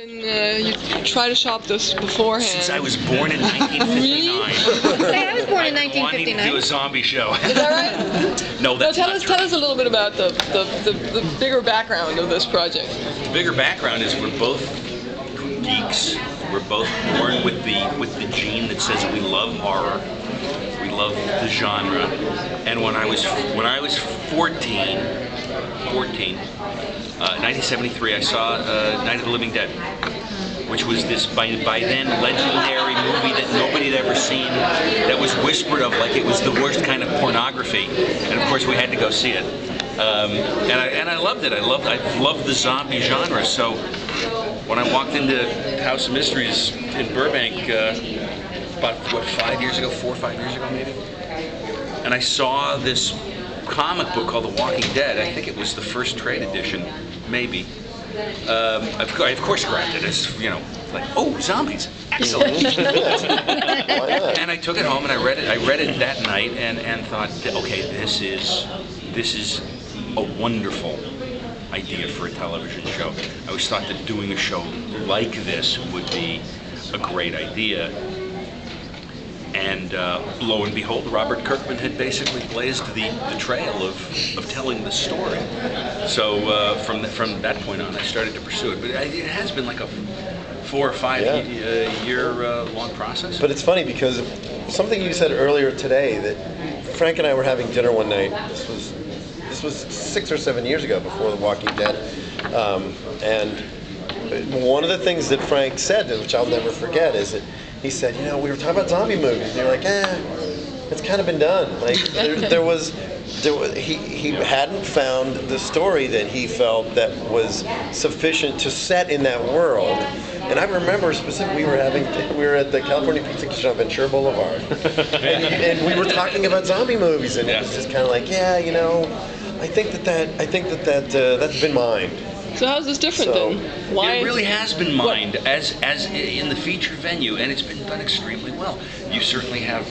And you try to shop this beforehand. Since I was born in 1959. Really? Hey, I was born in Wanting to 1959. do a zombie show. Is that right? No, that's tell not us true. tell us a little bit about the bigger background of this project. The bigger background is we're both geeks. We're both born with the gene that says we love horror. We love the genre. And when I was 14, 1973, I saw Night of the Living Dead, which was this by then legendary movie that nobody had ever seen, that was whispered of like it was the worst kind of pornography, and of course we had to go see it. And I loved it. I loved the zombie genre. So when I walked into House of Mysteries in Burbank about 4 or 5 years ago maybe, and I saw this comic book called The Walking Dead. I think it was the first trade edition, maybe. I of course grabbed it. It's, you know, like, oh, zombies, excellent. And I took it home and I read it that night and thought, okay, this is a wonderful idea for a television show. I always thought that doing a show like this would be a great idea. And lo and behold, Robert Kirkman had basically blazed the trail of telling the story. So from that point on, I started to pursue it. But it has been like a 4 or 5 year long process. But it's funny because something you said earlier today, that Frank and I were having dinner one night. This was 6 or 7 years ago, before The Walking Dead, and one of the things that Frank said, which I'll never forget, is that he said, you know, we were talking about zombie movies, and you're like, it's kind of been done. Like he hadn't found the story that he felt that was sufficient to set in that world. And I remember specifically we were at the California Pizza Kitchen on Ventura Boulevard, and we were talking about zombie movies, and it was just kind of like, you know, I think that that's been mined. So how's this different then? Why? It really has been mined as in the feature venue, and it's been done extremely well. You certainly have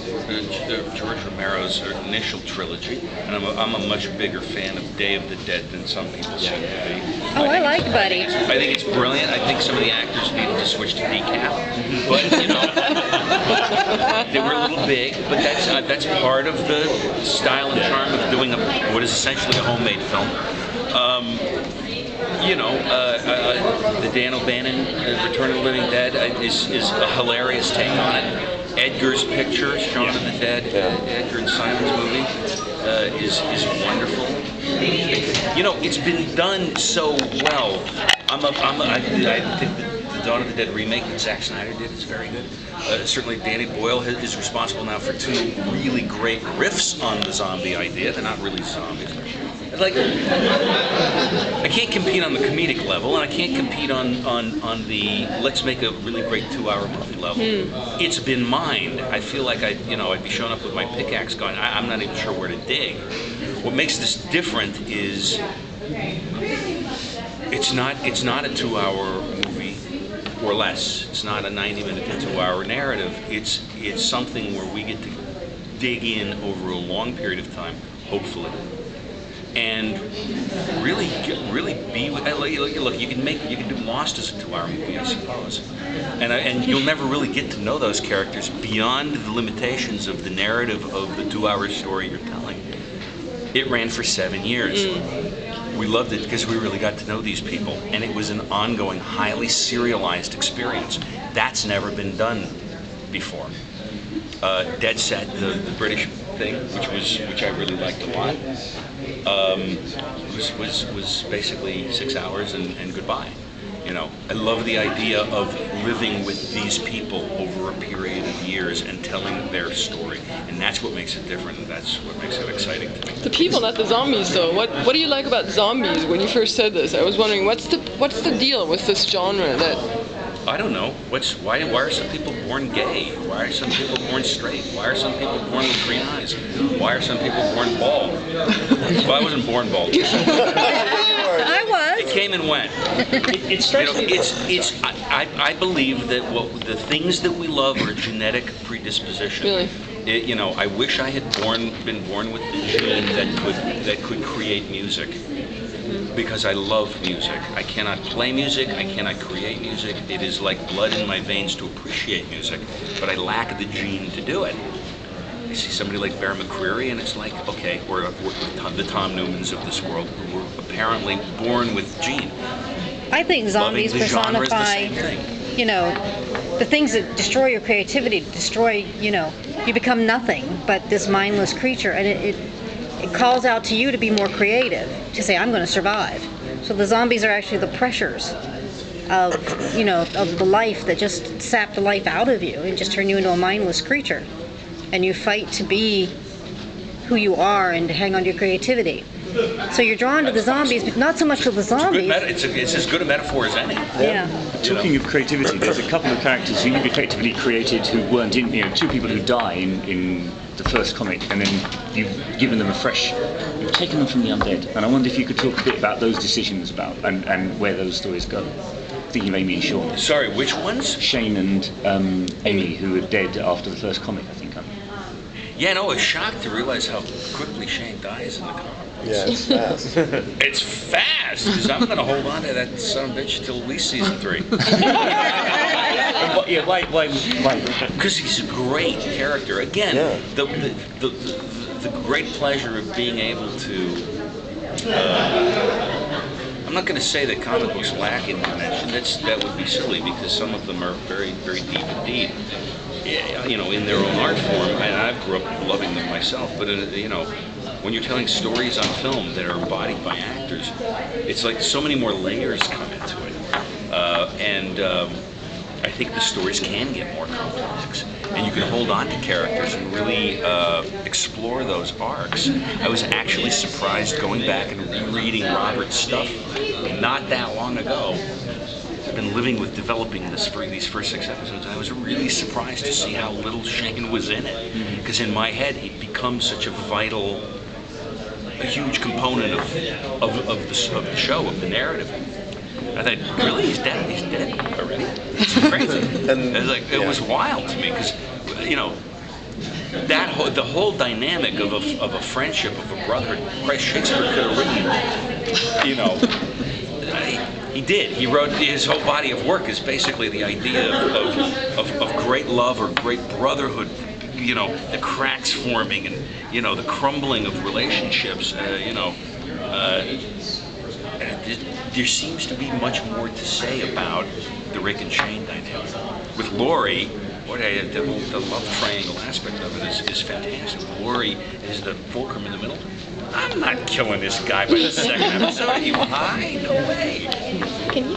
George Romero's initial trilogy, and I'm a much bigger fan of Day of the Dead than some people seem to be. Oh, I like Buddy. I think it's brilliant. I think some of the actors needed to switch to decaf, but you know, they were a little big. But that's part of the style and charm of doing what is essentially a homemade film. You know, the Dan O'Bannon Return of the Living Dead is a hilarious take on it. Edgar's picture, Shaun of the Dead, Edgar and Simon's movie, is wonderful. You know, it's been done so well. I think the Dawn of the Dead remake that Zack Snyder did is very good. Certainly Danny Boyle is responsible now for 2 really great riffs on the zombie idea. They're not really zombies. Like, I can't compete on the comedic level, and I can't compete on the let's make a really great 2-hour movie level. It's been mined. I feel like I'd be showing up with my pickaxe going, I'm not even sure where to dig. What makes this different is it's not a 2-hour movie or less. It's not a 90-minute to 2-hour narrative. It's something where we get to dig in over a long period of time, hopefully. And really be with. Look, you can do Lost as a 2-hour movie, I suppose, and you'll never really get to know those characters beyond the limitations of the narrative of the 2-hour story you're telling. It ran for 7 years. We loved it because we really got to know these people, and it was an ongoing, highly serialized experience. That's never been done before. Dead Set, the British thing, which I really liked a lot, was basically 6 hours and goodbye. You know, I love the idea of living with these people over a period of years and telling their story, and that's what makes it different, and that's what makes it exciting to me. The people, not the zombies, though. What do you like about zombies? When you first said this, I was wondering what's the deal with this genre that. I don't know. Why are some people born gay? Why are some people born straight? Why are some people born with green eyes? Why are some people born bald? Well, I wasn't born bald. I was. It came and went. I believe that the things that we love are genetic predisposition. Really? You know, I wish I had been born with the gene that could create music. because I love music. I cannot play music, I cannot create music. It is like blood in my veins to appreciate music, but I lack the gene to do it. You see somebody like Bear McCreary, and it's like, okay, we're the Tom Newmans of this world who were apparently born with gene. I think zombies Loving the genre is the personify, same thing. you know, the things that destroy your creativity, destroy, you become nothing but this mindless creature, and it calls out to you to be more creative, to say, I'm going to survive. So the zombies are actually the pressures of, of the life that just sap the life out of you and just turn you into a mindless creature. And you fight to be who you are and to hang on to your creativity. So you're drawn to the zombies, but not so much to the zombies. It's as good a metaphor as any. Yeah. Talking of creativity, there's a couple of characters who you've effectively created who weren't in, two people who die in the first comic, and then you've given them you've taken them from the undead. And I wonder if you could talk a bit about those decisions and where those stories go. Thinking of Amy and Sean. Sorry, which ones? Shane and Amy, who were dead after the first comic, I think. Yeah, no, I was shocked to realize how quickly Shane dies in the comic. Yeah, it's fast. It's fast, because I'm going to hold on to that son of a bitch till at least season 3. Yeah, why? Because he's a great character. Again, Yeah. the great pleasure of being able to. I'm not going to say that comic books lack in dimension. That would be silly, because some of them are very, very deep indeed. In their own art form, and I grew up loving them myself. But when you're telling stories on film that are embodied by actors, it's like so many more layers come into it, and I think the stories can get more complex, and you can hold on to characters and really explore those arcs. I was actually surprised going back and rereading Robert's stuff not that long ago. I've been living with developing these first 6 episodes, and I was really surprised to see how little Shane was in it. Because in my head, he'd become such a huge component of the show, of the narrative. I thought, really, he's dead? He's dead already? It's crazy. And it was wild to me, because the whole dynamic of a friendship, of a brotherhood, Christ, Shakespeare could have written, he did. He wrote, his whole body of work is basically the idea of great love or great brotherhood, the cracks forming and, the crumbling of relationships, there seems to be much more to say about the Rick and Shane dynamic. With Laurie, the love triangle aspect of it is fantastic. Laurie is the fulcrum in the middle. I'm not killing this guy by the second episode. Are you high? No way. Can you